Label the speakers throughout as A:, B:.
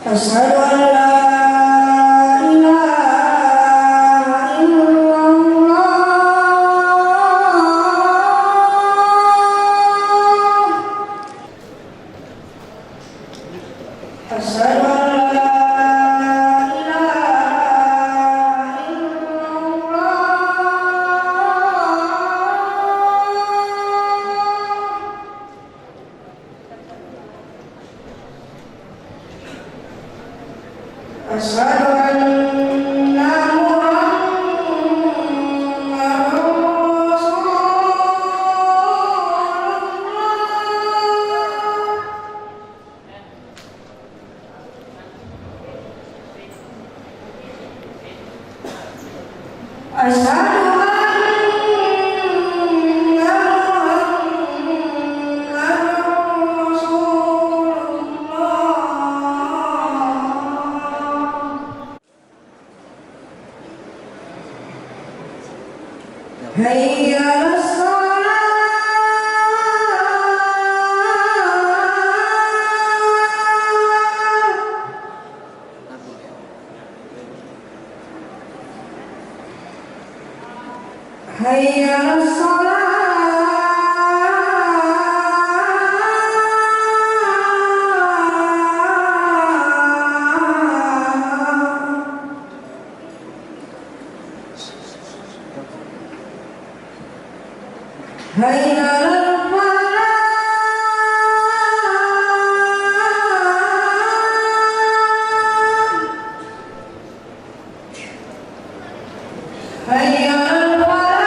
A: Asyhadu an la ilaha illallah. Asyhadu an la ilaha illallah. Asyhadu anna Muhammadar Rasulullah. Asyhadu anna Muhammadar Rasulullah. Hayya 'alas shalah. Hayya 'alas shalah. Hayya 'alal falah. Hayya 'alal falah.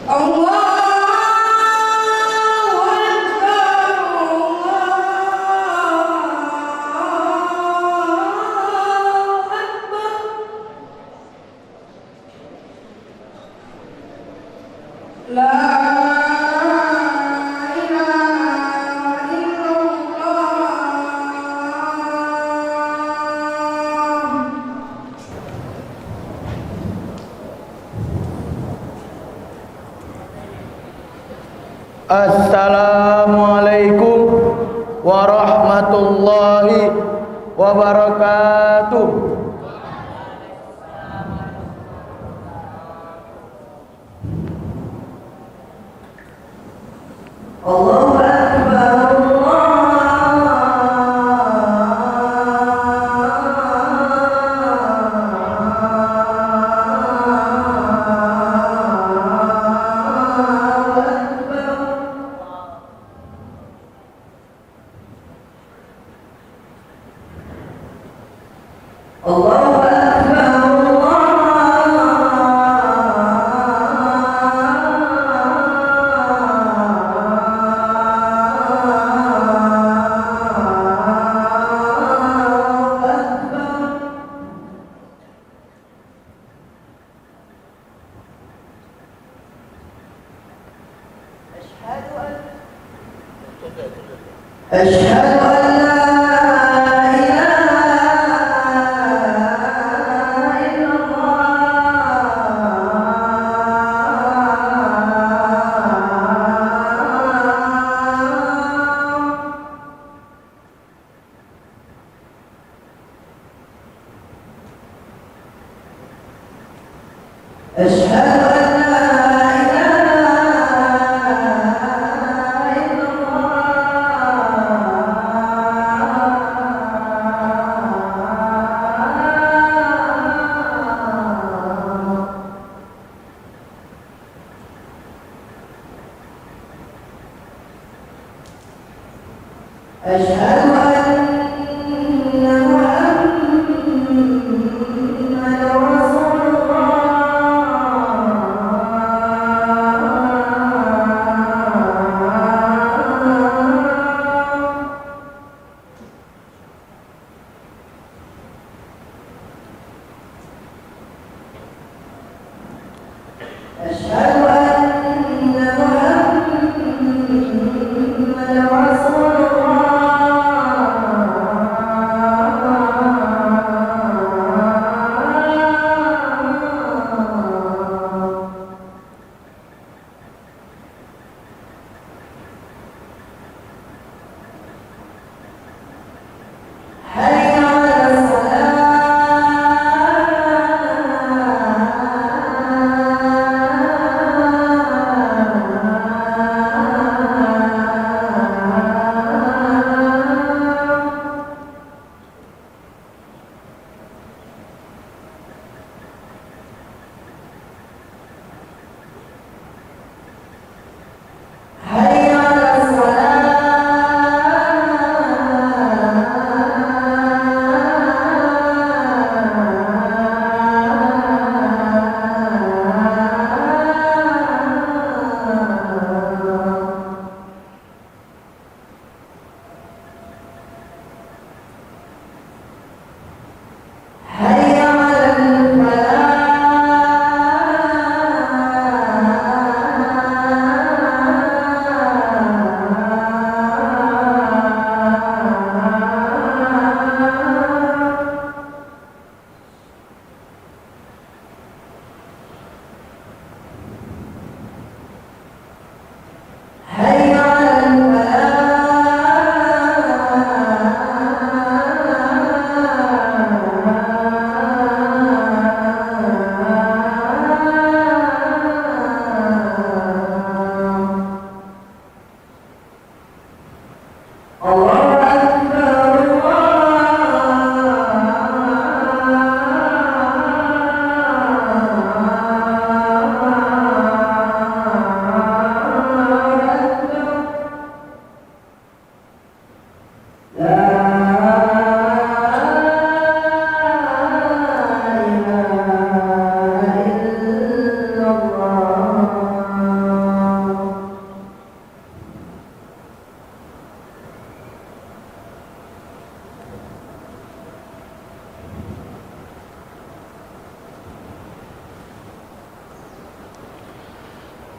A: Allahu La ilaha illallah.
B: Assalamualaikum warahmatullahi wabarakatuh.
A: Allahu Akbar, Allahu Asyhadu an la ilaha illallah. Asyhadu an la Asyhadu anna Muhammadar Rasulullah.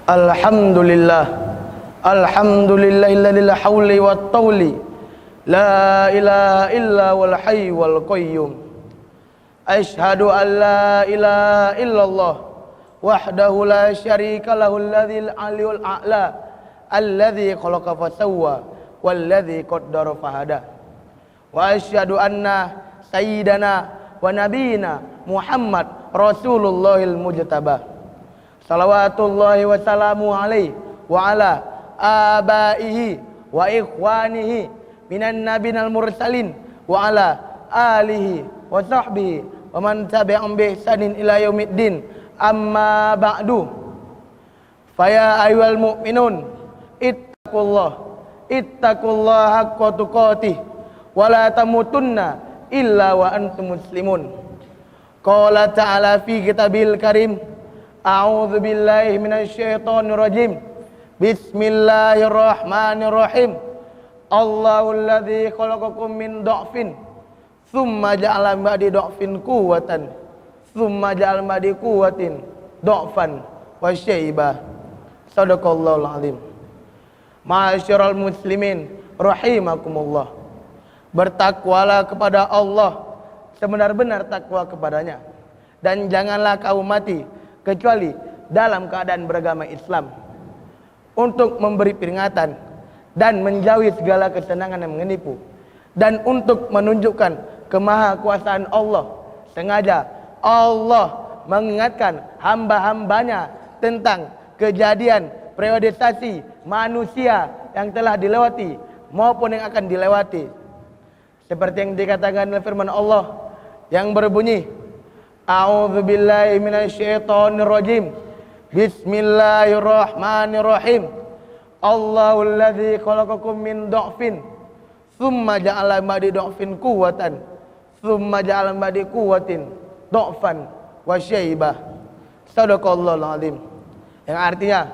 B: Alhamdulillah, alhamdulillahilladzi la hauli wat tauli, la ilaha illa wal hayy wal qayyum. Asyhadu an la ilaha illallah wahdahu la syarika lahul ladzil aliyul a'la alladzi khalaqa fasawwa walladzi qaddara fahada. Wa asyhadu anna sayyidana wa nabiyina Muhammad Rasulullahil mujtaba. Salawatullahi wa salamu alaihi wa ala abaihi wa ikhwanihi minan nabiyil mursalin wa ala alihi wa sahbihi wa man tabi'ahum bi ihsanin ila yaumiddin. Amma ba'du. Faya ayyuhal mu'minun ittaqullaha haqqa tuqatih wa la tamutunna illa wa antum muslimun. Qala ta'ala fi kitabil karim, a'udzu billahi minasyaitonir rajim. Bismillahirrahmanirrahim. Allahul ladzi khalaqakum min dha'fin tsumma ja'ala min ba'di dha'fin quwwatan tsumma ja'ala min ba'di quwwatin dha'fan wa syaibah. Shadaqallahul azim. Ma'asyiral muslimin rahimakumullah. Bertakwalah kepada Allah sebenar-benar takwa kepadanya, dan janganlah kamu mati kecuali dalam keadaan beragama Islam, untuk memberi peringatan dan menjauhi segala kesenangan yang menipu, dan untuk menunjukkan kemahakuasaan Allah. Sengaja Allah mengingatkan hamba-hambanya tentang kejadian periodisasi manusia yang telah dilewati maupun yang akan dilewati, seperti yang dikatakan dalam firman Allah yang berbunyi, a'udzu billahi minasyaitonir rajim. Bismillahirrahmanirrahim. Allahul ladzi khalaqakum min dha'fin tsumma ja'ala ba'di dha'fin quwwatan tsumma ja'ala ba'di quwwatin dha'fan wa syaibah. Shadaqallahul azim. Yang artinya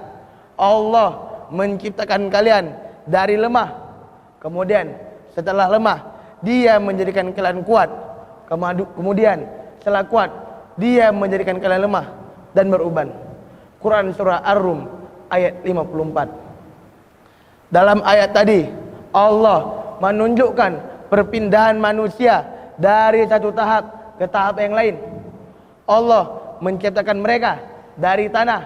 B: Allah menciptakan kalian dari lemah, kemudian setelah lemah Dia menjadikan kalian kuat, kemudian setelah kuat Dia menjadikan kalian lemah dan beruban. Quran surah Ar-Rum ayat 54. Dalam ayat tadi Allah menunjukkan perpindahan manusia dari satu tahap ke tahap yang lain. Allah menciptakan mereka dari tanah,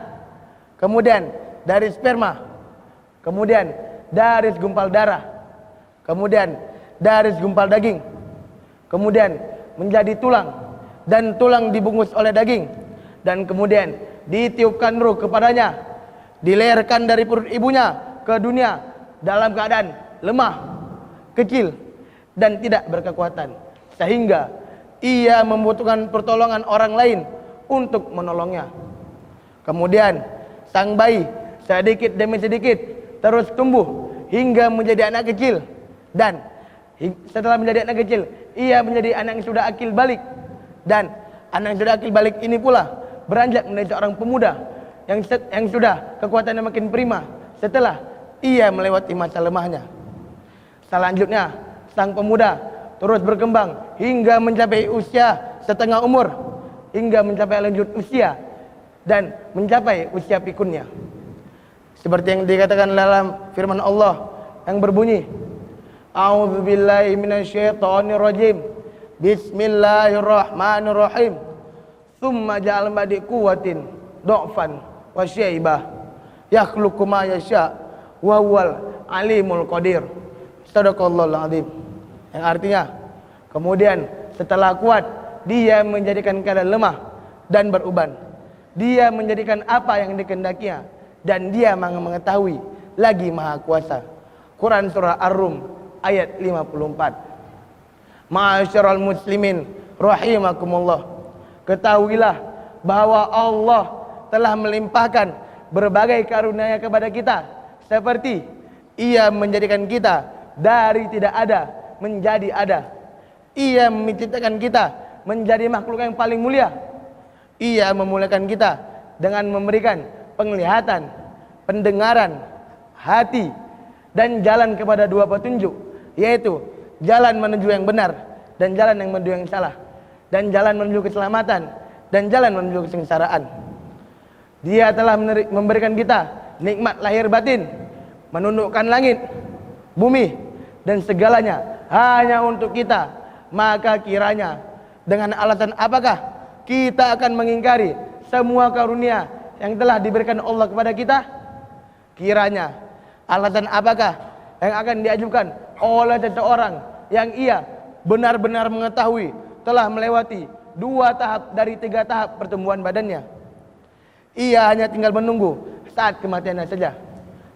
B: kemudian dari sperma, kemudian dari segumpal darah, kemudian dari segumpal daging, kemudian menjadi tulang, dan tulang dibungkus oleh daging, dan kemudian ditiupkan ruh kepadanya, dilahirkan dari perut ibunya ke dunia dalam keadaan lemah, kecil, dan tidak berkekuatan, sehingga ia membutuhkan pertolongan orang lain untuk menolongnya. Kemudian sang bayi sedikit demi sedikit terus tumbuh hingga menjadi anak kecil, dan setelah menjadi anak kecil ia menjadi anak yang sudah akil balik, dan anak yang sudah akil balik ini pula beranjak menjadi seorang pemuda yang sudah kekuatannya makin prima setelah ia melewati masa lemahnya. Selanjutnya sang pemuda terus berkembang hingga mencapai usia setengah umur, hingga mencapai lanjut usia dan mencapai usia pikunnya, seperti yang dikatakan dalam firman Allah yang berbunyi, a'udzu billahi minasyaitonir rajim. Bismillahirrahmanirrahim. Tsumma ja'al ba'di quwwatin dha'fan wa syaibah yakhluqu ma yasha wa huwal alimul qadir. Shadaqallahul azim. Yang artinya kemudian setelah kuat Dia menjadikan keadaan lemah dan beruban. Dia menjadikan apa yang dikehendakinya, dan Dia Maha mengetahui lagi Maha kuasa. Quran surah Ar-Rum ayat 54. Ma'asyiral muslimin rahimakumullah. Ketahuilah bahwa Allah telah melimpahkan berbagai karunia kepada kita, seperti Ia menjadikan kita dari tidak ada menjadi ada. Ia menciptakan kita menjadi makhluk yang paling mulia. Ia memuliakan kita dengan memberikan penglihatan, pendengaran, hati, dan jalan kepada dua petunjuk, yaitu jalan menuju yang benar dan jalan yang menuju yang salah, dan jalan menuju keselamatan dan jalan menuju kesengsaraan. Dia telah memberikan kita nikmat lahir batin, menundukkan langit, bumi dan segalanya hanya untuk kita. Maka kiranya dengan alasan apakah kita akan mengingkari semua karunia yang telah diberikan Allah kepada kita? Kiranya alasan apakah yang akan diajukan oleh seseorang yang ia benar-benar mengetahui telah melewati 2 tahap dari 3 tahap pertumbuhan badannya? Ia hanya tinggal menunggu saat kematiannya saja.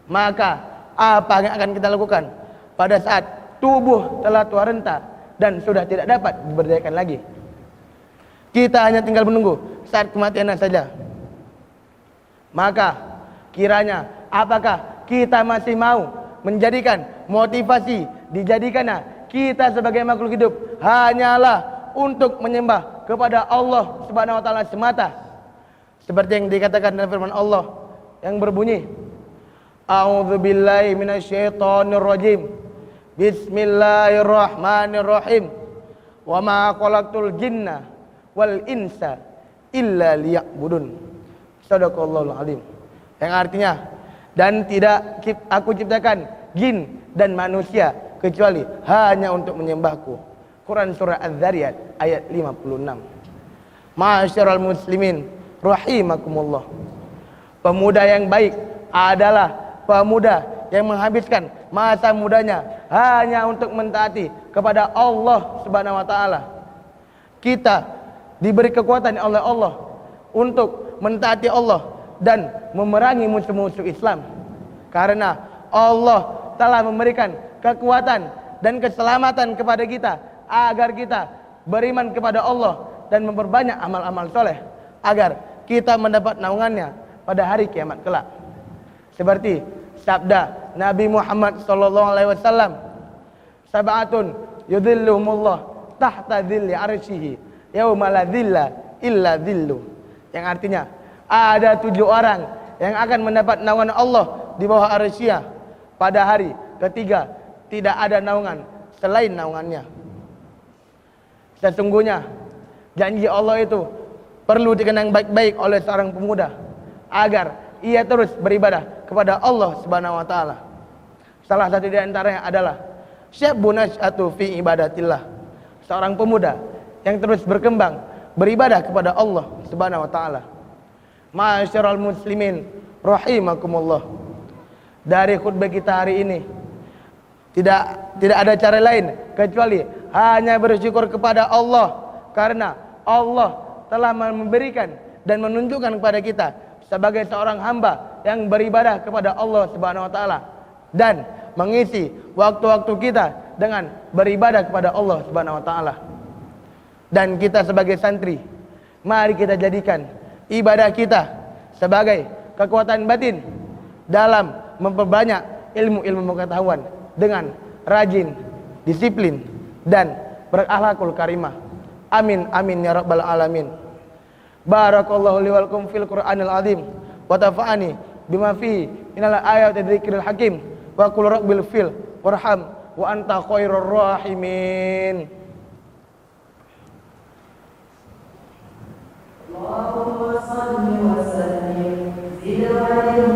B: Maka apa yang akan kita lakukan pada saat tubuh telah tua renta dan sudah tidak dapat diberdayakan lagi? Kita hanya tinggal menunggu saat kematiannya saja. Maka kiranya apakah kita masih mau menjadikan motivasi dijadikannya kita sebagai makhluk hidup hanyalah untuk menyembah kepada Allah Subhanahu wa taala semata? Seperti yang dikatakan dalam firman Allah yang berbunyi, A'udzubillahi minasyaitonirrajim. Bismillahirrahmanirrahim. Wa ma khalaqtul jinna wal insa illa liya'budun. Shadaqallahul azim. Yang artinya, dan tidak aku ciptakan jin dan manusia kecuali hanya untuk menyembahku. Quran surah Az-Zariyat ayat 56. Ma'asyiral muslimin rahimakumullah. Pemuda yang baik adalah pemuda yang menghabiskan masa mudanya hanya untuk mentaati kepada Allah Subhanahu wa taala. Kita diberi kekuatan oleh Allah untuk mentaati Allah dan memerangi musuh-musuh Islam. Karena Allah telah memberikan kekuatan dan keselamatan kepada kita agar kita beriman kepada Allah dan memperbanyak amal-amal soleh agar kita mendapat naungannya pada hari kiamat kelak. Seperti sabda Nabi Muhammad SAW, sab'atun yudhilluhumullah tahta dhilli arsyihi yauma la dhilla illa dhillu. Yang artinya ada 7 orang yang akan mendapat naungan Allah di bawah arsy-Nya pada hari ketiga tidak ada naungan selain naungannya. Sesungguhnya janji Allah itu perlu dikenang baik-baik oleh seorang pemuda agar ia terus beribadah kepada Allah Subhanahu wa taala. Salah satu di antaranya adalah syabun nash'atu fi ibadatillah. Seorang pemuda yang terus berkembang beribadah kepada Allah Subhanahu wa taala. Ma'asyiral muslimin rahimakumullah. Dari khutbah kita hari ini tidak ada cara lain kecuali hanya bersyukur kepada Allah, karena Allah telah memberikan dan menunjukkan kepada kita sebagai seorang hamba yang beribadah kepada Allah Subhanahu wa taala dan mengisi waktu-waktu kita dengan beribadah kepada Allah Subhanahu wa taala. Dan kita sebagai santri, mari kita jadikan ibadah kita sebagai kekuatan batin dalam memperbanyak ilmu-ilmu pengetahuan dengan rajin, disiplin dan berakhlakul karimah. Amin amin ya rabbal alamin. Barakallahu li wa lakum fil Qur'anil azim wa tafa'ani bima fi minal ayati dzikril hakim wa qul rabbil fil warham wa anta khairur rahimin.
A: Allahumma salli wa sallim zid wa an'im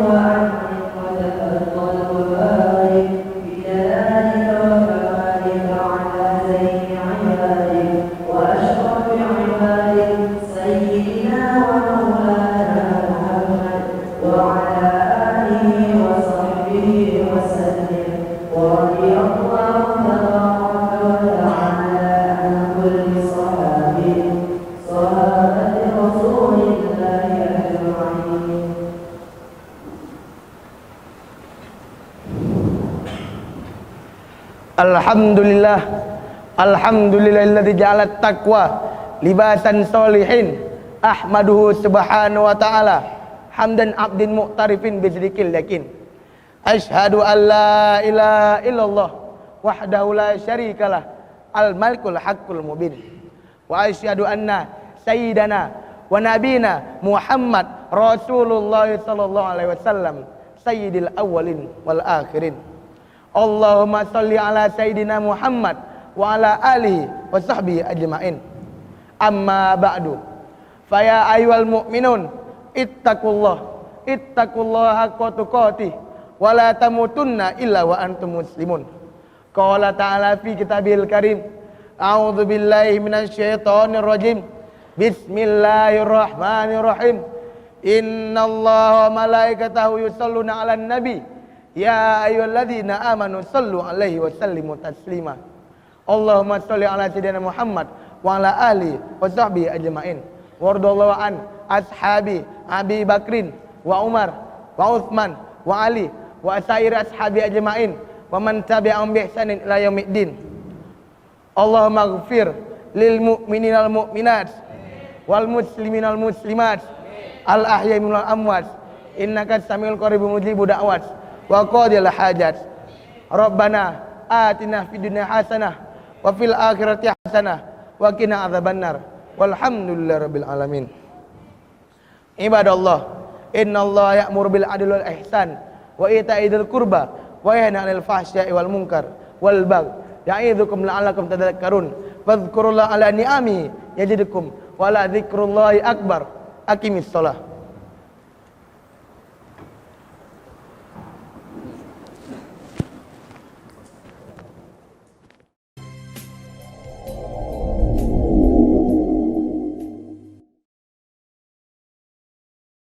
A: wa taqabbal wa barik bi jalalika wa kamalika ala zaini ibadik wa ashrafi ibadik sayyidina wa maulana Muhammad wa ala alihi wa sahbihi wa sallim wa radiyallahu tabaraka wa ta'ala an kulli sahabati rasulillahi ajma'in.
B: Alhamdulillah, alhamdulillahilladzi ja'ala taqwa libasan solihin. Ahmaduhu subhanahu wa ta'ala hamdan abdin mu'tarifin bizrikil yakin. Ashhadu an la ilaha illallah wahdahu la syarikalah al malikul haqqul mubin. Wa asyhadu anna sayyidana wa nabina Muhammad Rasulullah sallallahu alaihi wasallam sayyidil awwalin wal akhirin. Allahumma salli ala sayyidina Muhammad wa ala alihi wa sahbihi ajma'in. Amma ba'du. Faya ayyuhal mu'minun ittaqullah haqqa tuqatih wa la tamutunna illa wa antum muslimun. Qala ta'ala fi kitabil karim, a'udzu billahi minasyaitonir rajim. Bismillahirrahmanirrahim. Innallaha wa malaikatahu yusholluna 'alan nabi. Ya ayyuhalladzina amanu shallu 'alaihi wa sallimu taslima. Allahumma shalli 'ala sayyidina Muhammad wa 'ala alihi wa sahbihi ajma'in. Wardallahu an ashabi Abi Bakrin wa Umar wa Utsman wa Ali wa asairi ashabi ajma'in wa man tabi'ahum bi ihsanin ila yaumiddin. Allahumma ighfir lil mu'minina wal mu'minat wal muslimina wal muslimat al ahya'i minal amwat innaka samiul qaribul mujibu da'wat wa qadil hajat. Rabbana atina fid dunya hasanah wa fil akhirati hasanah wa qina adzabannar. Walhamdulillahirabbil alamin. Ibadallah, innallaha ya'muru bil adli wal ihsan wa ita'i dzil qurba wa yanha 'anil fahsya'i wal munkar wal baghi ya'idzukum la'allakum tadhakkarun. Fadhkurullaha 'ala ni'amihi yazidukum wa la dzikrullahi akbar. Aqimis shalah.